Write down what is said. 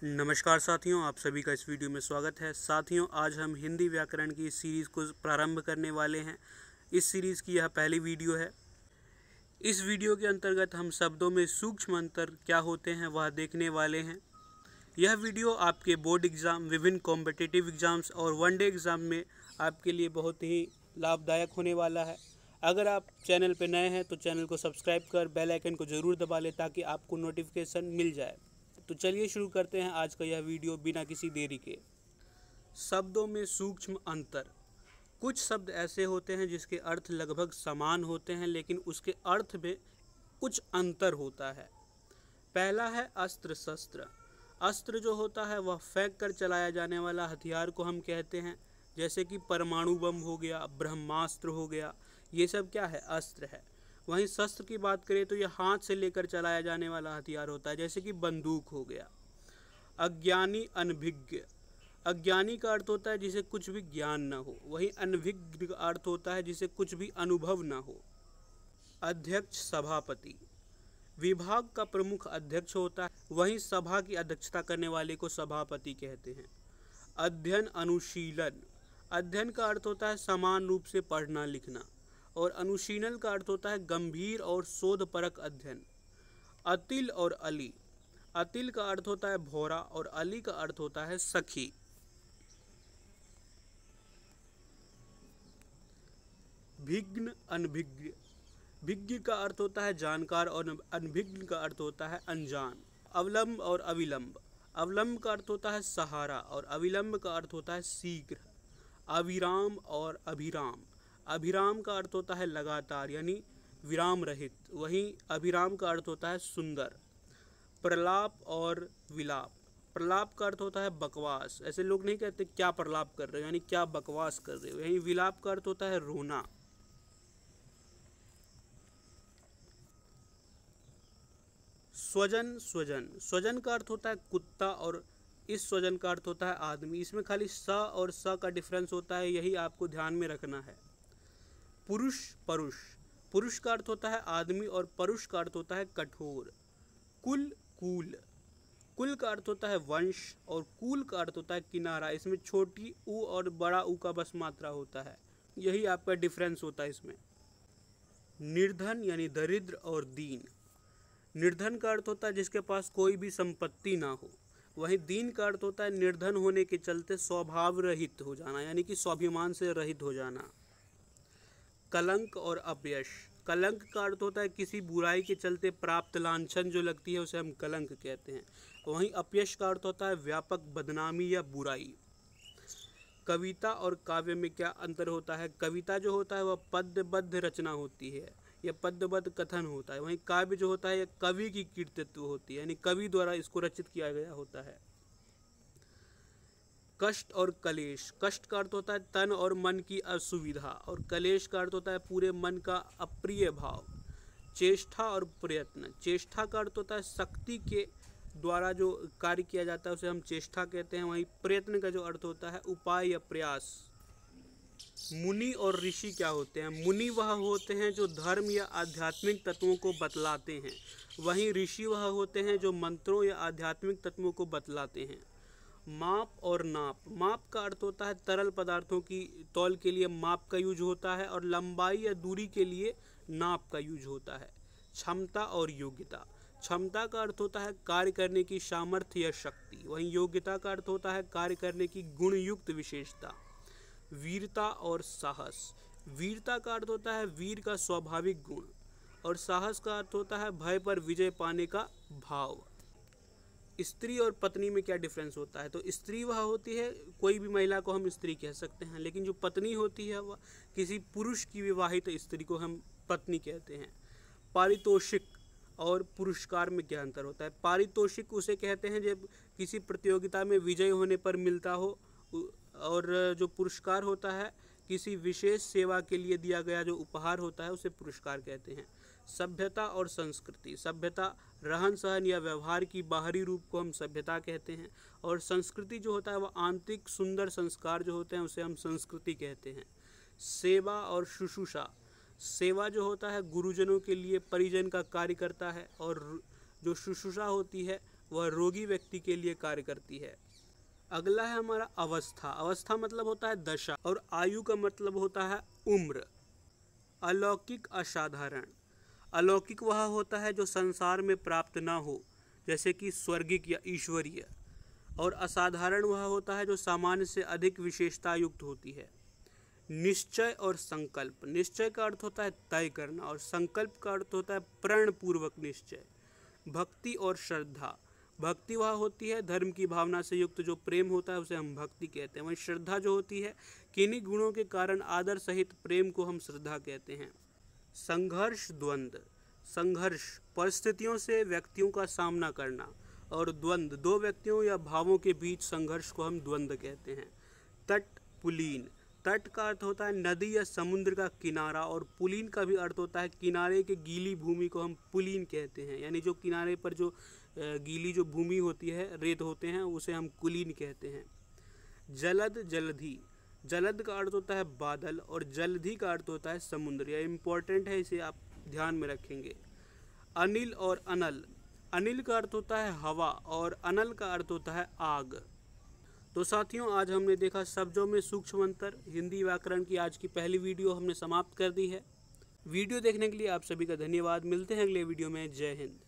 नमस्कार साथियों, आप सभी का इस वीडियो में स्वागत है। साथियों, आज हम हिंदी व्याकरण की इस सीरीज़ को प्रारंभ करने वाले हैं। इस सीरीज़ की यह पहली वीडियो है। इस वीडियो के अंतर्गत हम शब्दों में सूक्ष्म अंतर क्या होते हैं वह देखने वाले हैं। यह वीडियो आपके बोर्ड एग्ज़ाम, विभिन्न कॉम्पिटिटिव एग्ज़ाम्स और वनडे एग्ज़ाम में आपके लिए बहुत ही लाभदायक होने वाला है। अगर आप चैनल पर नए हैं तो चैनल को सब्सक्राइब कर बेल आइकन को ज़रूर दबा लें ताकि आपको नोटिफिकेशन मिल जाए। तो चलिए शुरू करते हैं आज का यह वीडियो बिना किसी देरी के। शब्दों में सूक्ष्म अंतर। कुछ शब्द ऐसे होते हैं जिसके अर्थ लगभग समान होते हैं लेकिन उसके अर्थ में कुछ अंतर होता है। पहला है अस्त्र शस्त्र। अस्त्र जो होता है वह फेंक कर चलाया जाने वाला हथियार को हम कहते हैं, जैसे कि परमाणु बम हो गया, ब्रह्मास्त्र हो गया, ये सब क्या है? अस्त्र है। वहीं शस्त्र की बात करें तो यह हाथ से लेकर चलाया जाने वाला हथियार होता है, जैसे कि बंदूक हो गया। अज्ञानी अनभिज्ञ। अज्ञानी का अर्थ होता है जिसे कुछ भी ज्ञान न हो, वहीं अनभिज्ञ का अर्थ होता है जिसे कुछ भी अनुभव न हो। अध्यक्ष सभापति। विभाग का प्रमुख अध्यक्ष होता है, वहीं सभा की अध्यक्षता करने वाले को सभापति कहते हैं। अध्ययन अनुशीलन। अध्ययन का अर्थ होता है समान रूप से पढ़ना लिखना, और अनुशीलन का अर्थ होता है गंभीर और शोधपरक अध्ययन। अतिल और अली। अतिल का अर्थ होता है भौरा और अली का अर्थ होता है सखी। भिज्ञ अनभिज्ञ। भिज्ञ का अर्थ होता है जानकार और अनभिज्ञ का अर्थ होता है अनजान। अवलंब और अविलंब। अवलंब का अर्थ होता है सहारा और अविलंब का अर्थ होता है शीघ्र। अविराम और अभिराम। अभिराम का अर्थ होता है लगातार यानी विराम रहित, वहीं अभिराम का अर्थ होता है सुंदर। प्रलाप और विलाप। प्रलाप का अर्थ होता है बकवास, ऐसे लोग नहीं कहते क्या प्रलाप कर रहे हो यानी क्या बकवास कर रहे हो। यही विलाप का अर्थ होता है रोना। स्वजन स्वजन। स्वजन का अर्थ होता है कुत्ता और इस स्वजन का अर्थ होता है आदमी। इसमें खाली स और स का डिफरेंस होता है, यही आपको ध्यान में रखना है। पुरुष परुष। पुरुष का अर्थ होता है आदमी और परुष का अर्थ होता है कठोर। कुल कूल। कुल का अर्थ होता है वंश और कूल का अर्थ होता है किनारा। इसमें छोटी ऊ और बड़ा ऊ का बस मात्रा होता है, यही आपका डिफरेंस होता है इसमें। निर्धन यानी दरिद्र और दीन। निर्धन का अर्थ होता है जिसके पास कोई भी संपत्ति ना हो, वहीं दीन का अर्थ होता है निर्धन होने के चलते स्वभाव रहित हो जाना यानी कि स्वाभिमान से रहित हो जाना। कलंक और अपयश। कलंक का अर्थ होता है किसी बुराई के चलते प्राप्त लांछन जो लगती है उसे हम कलंक कहते हैं। वहीं अपयश का अर्थ होता है व्यापक बदनामी या बुराई। कविता और काव्य में क्या अंतर होता है? कविता जो होता है वह पद्यबद्ध रचना होती है, यह पद्यबद्ध कथन होता है। वहीं काव्य जो होता है यह कवि की कृतित्व होती है यानी कवि द्वारा इसको रचित किया गया होता है। कष्ट और कलेश। कष्ट का अर्थ होता है तन और मन की असुविधा और कलेश का अर्थ होता है पूरे मन का अप्रिय भाव। चेष्टा और प्रयत्न। चेष्टा का अर्थ होता है शक्ति के द्वारा जो कार्य किया जाता है उसे हम चेष्टा कहते हैं। वहीं प्रयत्न का जो अर्थ होता है उपाय या प्रयास। मुनि और ऋषि क्या होते हैं? मुनि वह होते हैं जो धर्म या आध्यात्मिक तत्वों को बतलाते हैं, वहीं ऋषि वह होते हैं जो मंत्रों या आध्यात्मिक तत्वों को बतलाते हैं। माप और नाप। माप का अर्थ होता है तरल पदार्थों की तौल के लिए माप का यूज होता है और लंबाई या दूरी के लिए नाप का यूज होता है। क्षमता और योग्यता। क्षमता का अर्थ होता है कार्य करने की सामर्थ्य या शक्ति, वहीं योग्यता का अर्थ होता है कार्य करने की गुणयुक्त विशेषता। वीरता और साहस। वीरता का अर्थ होता है वीर का स्वाभाविक गुण और साहस का अर्थ होता है भय पर विजय पाने का भाव। स्त्री और पत्नी में क्या डिफरेंस होता है? तो स्त्री वह होती है, कोई भी महिला को हम स्त्री कह सकते हैं, लेकिन जो पत्नी होती है वह किसी पुरुष की विवाहित स्त्री को हम पत्नी कहते हैं। पारितोषिक और पुरस्कार में क्या अंतर होता है? पारितोषिक उसे कहते हैं जब किसी प्रतियोगिता में विजय होने पर मिलता हो, और जो पुरस्कार होता है किसी विशेष सेवा के लिए दिया गया जो उपहार होता है उसे पुरस्कार कहते हैं। सभ्यता और संस्कृति। सभ्यता रहन सहन या व्यवहार की बाहरी रूप को हम सभ्यता कहते हैं, और संस्कृति जो होता है वह आंतरिक सुंदर संस्कार जो होते हैं उसे हम संस्कृति कहते हैं। सेवा और शुश्रूषा। सेवा जो होता है गुरुजनों के लिए परिजन का कार्य करता है, और जो शुश्रूषा होती है वह रोगी व्यक्ति के लिए कार्य करती है। अगला है हमारा अवस्था। अवस्था मतलब होता है दशा, और आयु का मतलब होता है उम्र। अलौकिक, असाधारण। अलौकिक वह होता है जो संसार में प्राप्त ना हो, जैसे कि स्वर्गिक या ईश्वरीय। और असाधारण वह होता है जो सामान्य से अधिक विशेषता युक्त होती है। निश्चय और संकल्प। निश्चय का अर्थ होता है तय करना, और संकल्प का अर्थ होता है प्रण पूर्वक निश्चय। भक्ति और श्रद्धा। भक्ति वह होती है धर्म की भावना से युक्त जो प्रेम होता है उसे हम भक्ति कहते हैं। वहीं श्रद्धा जो होती है किन्हीं गुणों के कारण आदर सहित प्रेम को हम श्रद्धा कहते हैं। संघर्ष, द्वंद्व। संघर्ष परिस्थितियों से व्यक्तियों का सामना करना, और द्वंद्व दो व्यक्तियों या भावों के बीच संघर्ष को हम द्वंद्व कहते हैं। तट, पुलीन। तट का अर्थ होता है नदी या समुद्र का किनारा, और पुलीन का भी अर्थ होता है किनारे के गीली भूमि को हम पुलीन कहते हैं। यानी जो किनारे पर जो गीली जो भूमि होती है, रेत होते हैं, उसे हम कुलीन कहते हैं। जलद, जलधि। जलद का अर्थ होता है बादल, और जलधि का अर्थ होता है समुद्र। यह इम्पोर्टेंट है, इसे आप ध्यान में रखेंगे। अनिल और अनल। अनिल का अर्थ होता है हवा, और अनल का अर्थ होता है आग। तो साथियों, आज हमने देखा शब्दों में सूक्ष्म अंतर। हिंदी व्याकरण की आज की पहली वीडियो हमने समाप्त कर दी है। वीडियो देखने के लिए आप सभी का धन्यवाद। मिलते हैं अगले वीडियो में। जय हिंद।